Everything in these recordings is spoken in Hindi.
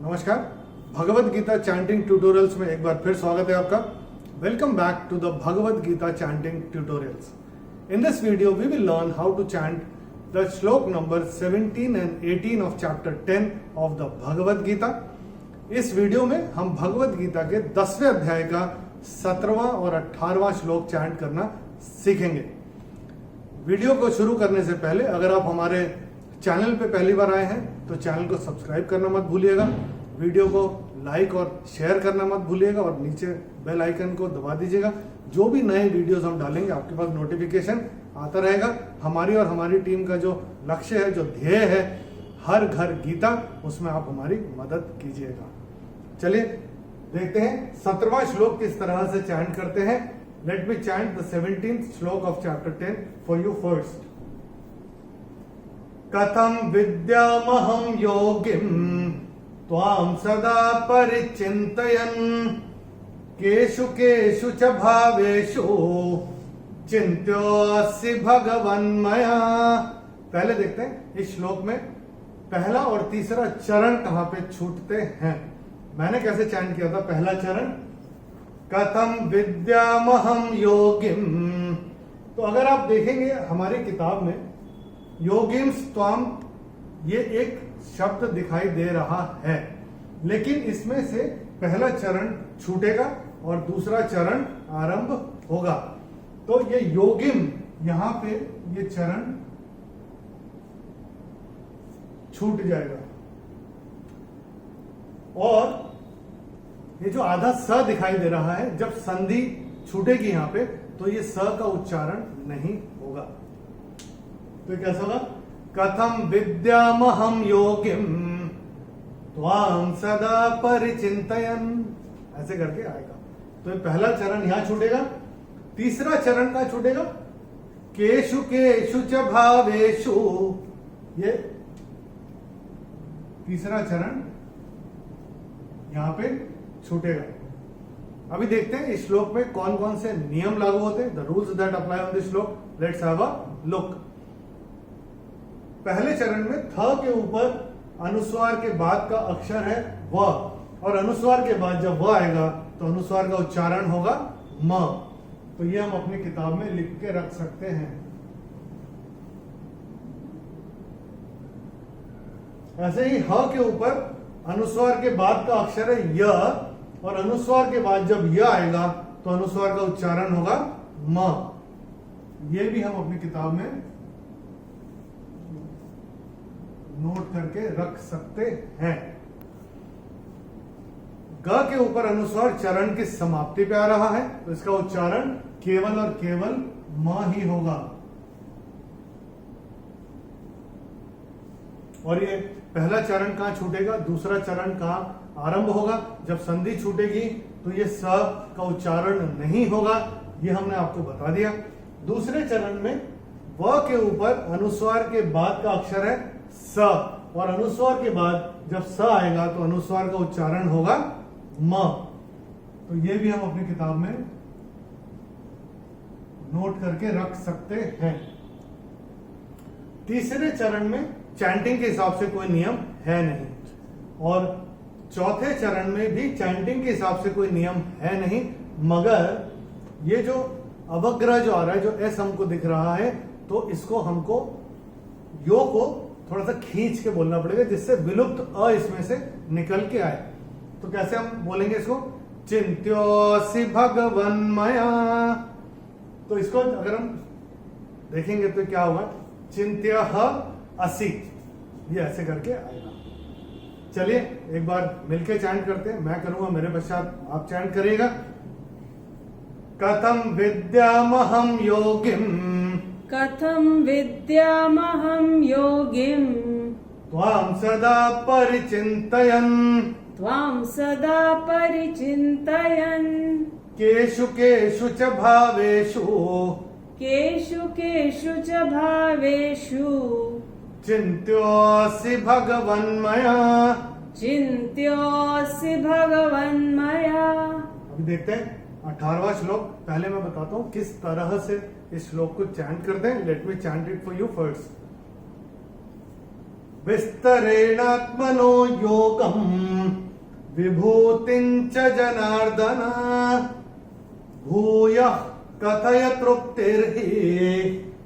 नमस्कार। भगवत गीता चैंटिंग ट्यूटोरियल्स में एक बार फिर स्वागत है आपका। Welcome back to the Bhagavad Gita chanting tutorials. In this video we will learn how to chant the shloka number 17 and 18 of chapter 10 of the Bhagavad Gita. इस वीडियो में हम भगवत गीता के 10वें अध्याय का 17वां और 18वां श्लोक चैंट करना सीखेंगे। वीडियो को शुरू करने से पहले अगर आप हमारे चैनल पे पहली बार आए हैं तो चैनल को सब्सक्राइब करना मत भूलिएगा, वीडियो को लाइक और शेयर करना मत भूलिएगा और नीचे बेल आइकन को दबा दीजिएगा। जो भी नए वीडियोस हम डालेंगे आपके पास नोटिफिकेशन आता रहेगा। हमारी और हमारी टीम का जो लक्ष्य है, जो ध्येय है, हर घर गीता, उसमें आप हमारी मदद कीजिएगा। चलिए देखते हैं 17वां श्लोक किस तरह से चैंट करते हैं। Let me chant the 17th श्लोक of chapter 10 for you first. कथम विद्यामहं योगिं त्वां सदा परिचिन्तयन् केषु केषु च भावेषु चिन्त्योऽसि भगवन्मया। पहले देखते हैं इस श्लोक में पहला और तीसरा चरण कहां पे छूटते हैं। मैंने कैसे चैंट किया था पहला चरण, कथम विद्यामहं योगिं। तो अगर आप देखेंगे हमारी किताब में योगिं त्वाम ये एक शब्द दिखाई दे रहा है, लेकिन इसमें से पहला चरण छूटेगा और दूसरा चरण आरंभ होगा। तो ये योगिम, यहां पे ये चरण छूट जाएगा और ये जो आधा स दिखाई दे रहा है, जब संधि छूटेगी यहां पे तो ये स का उच्चारण नहीं होगा। तो कैसा होगा, कथम विद्यामहं योगिं त्वां सदा परिचिन्तयन्, ऐसे करके आएगा। तो ये पहला चरण यहां छूटेगा। तीसरा चरण का छूटेगा, केषु केषु च भावेषु, ये तीसरा चरण यहां पे छूटेगा। अभी देखते हैं इस श्लोक में कौन कौन से नियम लागू होते हैं, the rules that apply on this shloka. Let's have a look. पहले चरण में थ के ऊपर अनुस्वार के बाद का अक्षर है व, और अनुस्वार के बाद जब व आएगा तो अनुस्वार का उच्चारण होगा म। तो ये हम अपनी किताब में लिख के रख सकते हैं। ऐसे ही ह के ऊपर अनुस्वार के बाद का अक्षर है य, और अनुस्वार के बाद जब य आएगा तो अनुस्वार का उच्चारण होगा म। ये भी हम अपनी किताब में नोट करके रख सकते हैं। ग के ऊपर अनुस्वार चरण की समाप्ति पे आ रहा है तो इसका उच्चारण केवल और केवल म ही होगा। और ये पहला चरण कहां छूटेगा, दूसरा चरण कहां आरंभ होगा, जब संधि छूटेगी तो ये स का उच्चारण नहीं होगा। ये हमने आपको बता दिया। दूसरे चरण में व के ऊपर अनुस्वार के बाद का अक्षर है स, और अनुस्वार के बाद जब स आएगा तो अनुस्वार का उच्चारण होगा म। तो ये भी हम अपनी किताब में नोट करके रख सकते हैं। तीसरे चरण में चैंटिंग के हिसाब से कोई नियम है नहीं, और चौथे चरण में भी चैंटिंग के हिसाब से कोई नियम है नहीं, मगर ये जो अवग्रह जो आ रहा है, जो एस हमको दिख रहा है, तो इसको हमको यो को थोड़ा सा खींच के बोलना पड़ेगा जिससे विलुप्त अ इसमें से निकल के आए। तो कैसे हम बोलेंगे इसको, चिन्त्योऽसि भगवन्मया। तो इसको अगर हम देखेंगे तो क्या होगा, चिन्त्यः असि, ये ऐसे करके आएगा। चलिए एक बार मिलके चैंट करते हैं। मैं करूंगा, मेरे पश्चात आप चैंट करिएगा। कथम विद्यामहं योगिं, कथं विद्यामहं योगिं त्वां सदा परिचिन्तयन् त्वां सदा परिचिन्तयन् केषु केषु च भावेषु केषु केषु च भावेषु चिन्त्योऽसि भगवन्मया। चिन्त्योऽसि भगवन्मया। अभी देखते हैं 18वां श्लोक। पहले मैं बताता हूं किस तरह से इस श्लोक को चैंट करते हैं। Let me chant it for you first. विस्तरेणात्मनो योगम विभूतिं च जनार्दन भूयः कथय तृप्तिर्हि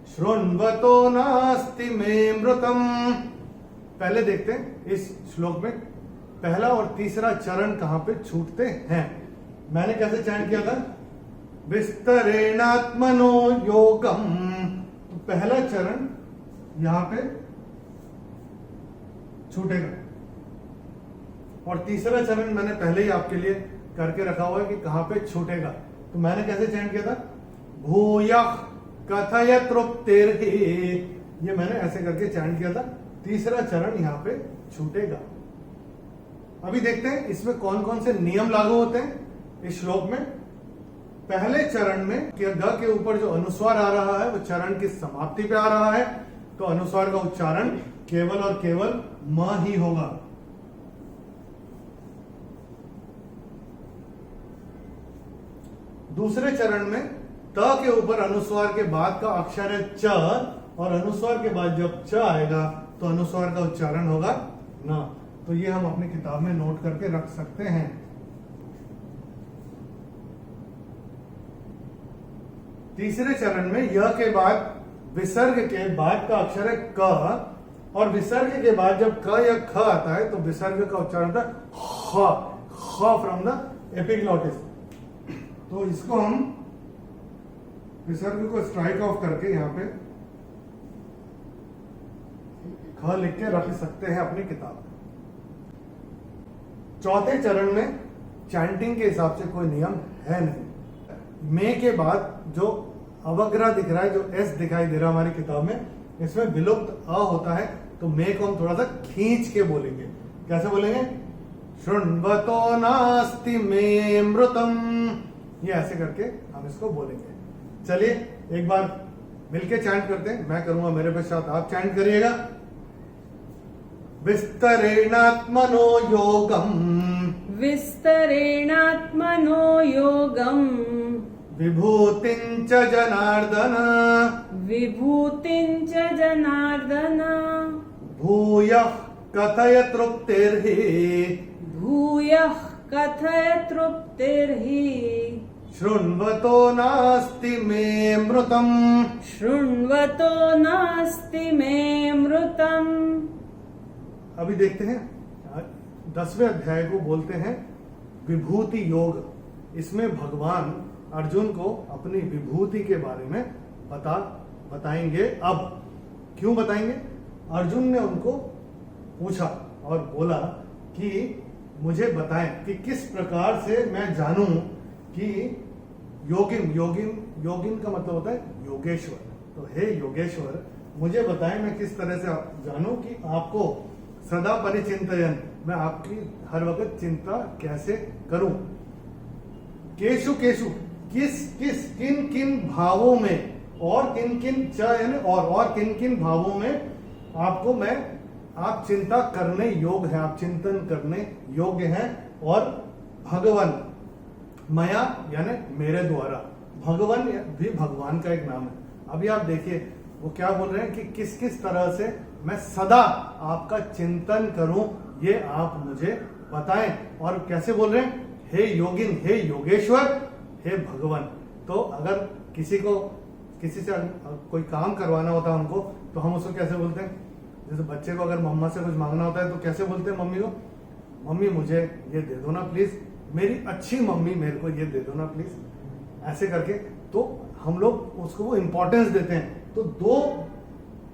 शृण्वतो नास्ति मे मृतम। पहले देखते हैं इस श्लोक में पहला और तीसरा चरण कहां पे छूटते हैं। मैंने कैसे चयन किया था? विस्तरेणात्मनो योगम, तो पहला चरण यहां पे छूटेगा और तीसरा चरण मैंने पहले ही आपके लिए करके रखा हुआ है कि कहां पे छूटेगा। तो मैंने कैसे चयन किया था? भूयः कथय तृप्तिर्हि, ये मैंने ऐसे करके चयन किया था। तीसरा चरण यहां पे छूटेगा। अभी देखते हैं इसमें कौन कौन से नियम लागू होते हैं इस श्लोक में। पहले चरण में ग के ऊपर जो अनुस्वार आ रहा है वो चरण की समाप्ति पे आ रहा है, तो अनुस्वार का उच्चारण केवल और केवल म ही होगा। दूसरे चरण में त के ऊपर अनुस्वार के बाद का अक्षर है च, और अनुस्वार के बाद जब च आएगा तो अनुस्वार का उच्चारण होगा न। तो ये हम अपनी किताब में नोट करके रख सकते हैं। तीसरे चरण में य के बाद विसर्ग के बाद का अक्षर है क, और विसर्ग के बाद जब क या ख आता है तो विसर्ग का उच्चारण होता है ख फ्रॉम द एपिग्लॉटिस। तो इसको हम विसर्ग को स्ट्राइक ऑफ करके यहां पे ख लिख के रख सकते हैं अपनी किताब में। चौथे चरण में चैंटिंग के हिसाब से कोई नियम है नहीं। मे के बाद जो अवग्रह दिख रहा है, जो एस दिखाई दे रहा है हमारी किताब में, इसमें विलुप्त अ होता है, तो मे को हम थोड़ा सा खींच के बोलेंगे। कैसे बोलेंगे? शृण्वतो नास्ति मे मृतम, ये ऐसे करके हम इसको बोलेंगे। चलिए एक बार मिलके चैंट करते हैं। मैं करूंगा मेरे पश्चात आप चैंट करिएगा। विस्तरेणात्मनो योगम विस्तरेणात्मनो योगम् विभूतिं च जनार्दन विभूतिं च जनार्दन भूयः कथय तृप्तिर्हि भूयः कथय तृप्तिर्हि शृण्वतो नास्ति मे मृतम शृण्वतो नास्ति मे मृतम्। अभी देखते हैं 10वें अध्याय को बोलते हैं विभूति योग। इसमें भगवान अर्जुन को अपनी विभूति के बारे में बताएंगे। अब क्यों बताएंगे? अर्जुन ने उनको पूछा और बोला कि मुझे बताएं कि किस प्रकार से मैं जानूं कि योगिन का मतलब होता है योगेश्वर। तो हे योगेश्वर, मुझे बताएं मैं किस तरह से जानूं कि आपको सदा परिचिंतयन, मैं आपकी हर वक्त चिंता कैसे करूं। केशु केशु, किन किन भावों में, और किन किन यानी और किन किन भावों में आपको मैं, आप चिंता करने योग्य है, आप चिंतन करने योग्य हैं। और भगवान मया यानी मेरे द्वारा, भगवान भी भगवान का एक नाम है। अभी आप देखिए वो क्या बोल रहे हैं कि किस किस तरह से मैं सदा आपका चिंतन करूं, ये आप मुझे बताएं। और कैसे बोल रहे हैं? हे योगिन, हे योगेश्वर, हे भगवान। तो अगर किसी से कोई काम करवाना होता है उनको, तो हम उसको कैसे बोलते हैं? जैसे बच्चे को अगर मम्मा से कुछ मांगना होता है तो कैसे बोलते हैं मम्मी को? मम्मी मुझे ये दे दो ना प्लीज, मेरी अच्छी मम्मी मेरे को ये दे दो ना प्लीज, ऐसे करके। तो हम लोग उसको वो इंपॉर्टेंस देते हैं। तो दो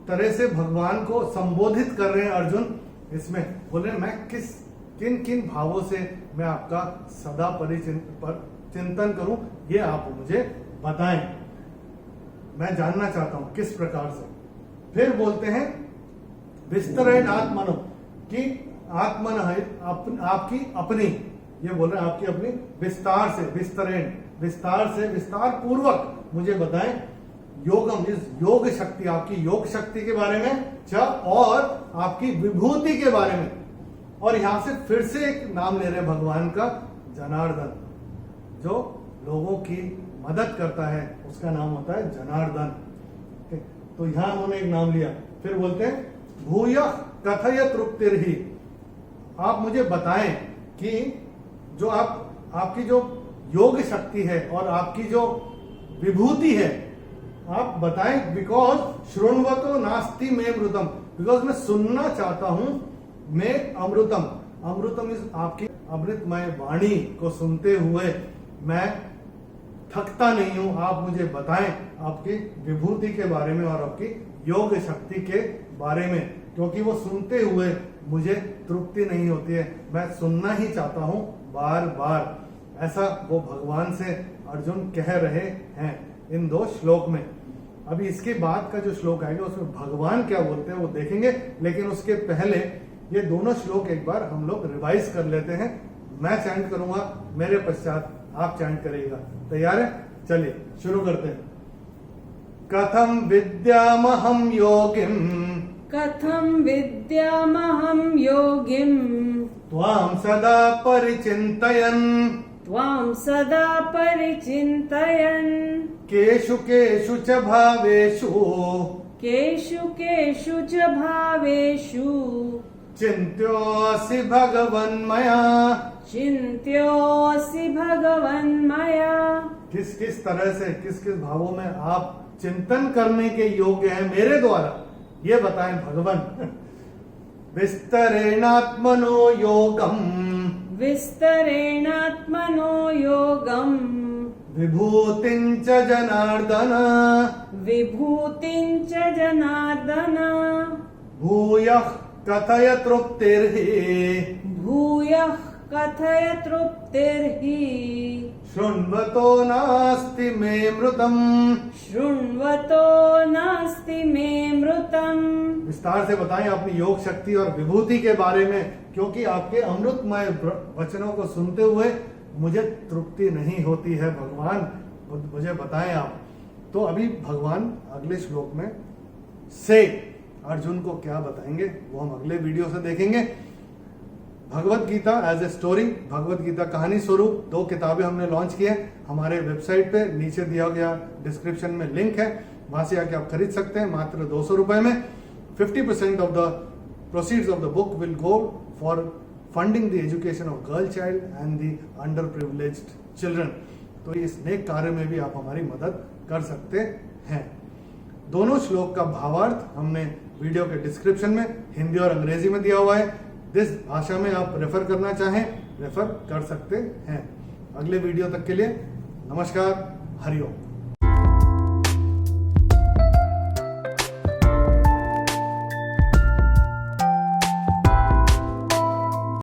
तरह से भगवान को संबोधित कर रहे हैं अर्जुन। इसमें बोल रहे हैं मैं किन किन भावों से मैं आपका सदा चिंतन करूं, ये आप मुझे बताएं, मैं जानना चाहता हूं किस प्रकार से। फिर बोलते हैं विस्तरेण आत्मनो, कि आत्मन है आपकी अपनी, ये बोल रहे हैं आपकी अपनी विस्तार से, विस्तरेण विस्तार से, विस्तार पूर्वक मुझे बताएं योगम, इस योग शक्ति, आपकी योग शक्ति के बारे में, और आपकी विभूति के बारे में। और यहां से फिर से एक नाम ले रहे भगवान का, जनार्दन, जो लोगों की मदद करता है उसका नाम होता है जनार्दन। तो यहां उन्होंने एक नाम लिया। फिर बोलते हैं भूयः कथय तृप्तिर्हि, आप मुझे बताएं कि जो आपकी जो योग शक्ति है और आपकी जो विभूति है, आप बताएं। बिकॉज शृण्वतो नास्ति में अमृतम, बिकॉज मैं सुनना चाहता हूं मैं अमृतम। अमृतम इज आपकी अमृतमय वाणी को सुनते हुए मैं थकता नहीं हूं। आप मुझे बताएं आपकी विभूति के बारे में और आपकी योग शक्ति के बारे में, क्योंकि वो सुनते हुए मुझे तृप्ति नहीं होती है, मैं सुनना ही चाहता हूं बार बार। ऐसा वो भगवान से अर्जुन कह रहे हैं इन 2 श्लोक में। अभी इसके बाद का जो श्लोक आएगा उसमें भगवान क्या बोलते हैं वो देखेंगे, लेकिन उसके पहले ये दोनों श्लोक एक बार हम लोग रिवाइज कर लेते हैं। मैं चैंट करूंगा, मेरे पश्चात आप चैंट करिएगा। तैयार है? चलिए शुरू करते हैं। कथम विद्यामहम योगिम, कथं विद्यामहं योगिं, त्वां सदा परिचिन्तयन्, त्वां सदा परिचिन्तयन्, केषु केषु च भावेषु, केषु केषु च भावेषु, चिन्त्योऽसि भगवन्मया। चिन्त्योऽसि भगवन्मया। किस किस तरह से, किस किस भावों में आप चिंतन करने के योग्य हैं मेरे द्वारा, ये बताएं भगवान। विस्तरेणात्मनो योगम, विस्तरेणात्मनो योगम, विभूतिं च जनार्दन, विभूतिं च जनार्दन, भूयः कथय तृप्तिर्हि, भूयः कथय तृप्तिर्हि, शृण्वतो नास्ति मे मृतम्। शृण्वतो नास्ति मे मृतम्। विस्तार से बताएं अपनी योग शक्ति और विभूति के बारे में, क्योंकि आपके अमृतमय वचनों को सुनते हुए मुझे तृप्ति नहीं होती है भगवान, मुझे बताएं आप। तो अभी भगवान अगले श्लोक में से अर्जुन को क्या बताएंगे वो हम अगले वीडियो से देखेंगे। Bhagavad Gita as a story, Bhagavad Gita कहानी स्वरूप 2 किताबें हमने लॉन्च की है। हमारे वेबसाइट पे नीचे दिया गया डिस्क्रिप्शन में लिंक है, वहां से आके आप खरीद सकते हैं मात्र 200 रुपए में। 50% of the proceeds of the book will go for funding the education of girl child and the under privileged children. तो इस नेक कार्य में भी आप हमारी मदद कर सकते हैं। दोनों श्लोक का भावार्थ हमने वीडियो के डिस्क्रिप्शन में हिंदी और अंग्रेजी में दिया हुआ है। जिस भाषा में आप रेफर करना चाहें रेफर कर सकते हैं। अगले वीडियो तक के लिए नमस्कार, हरिओम।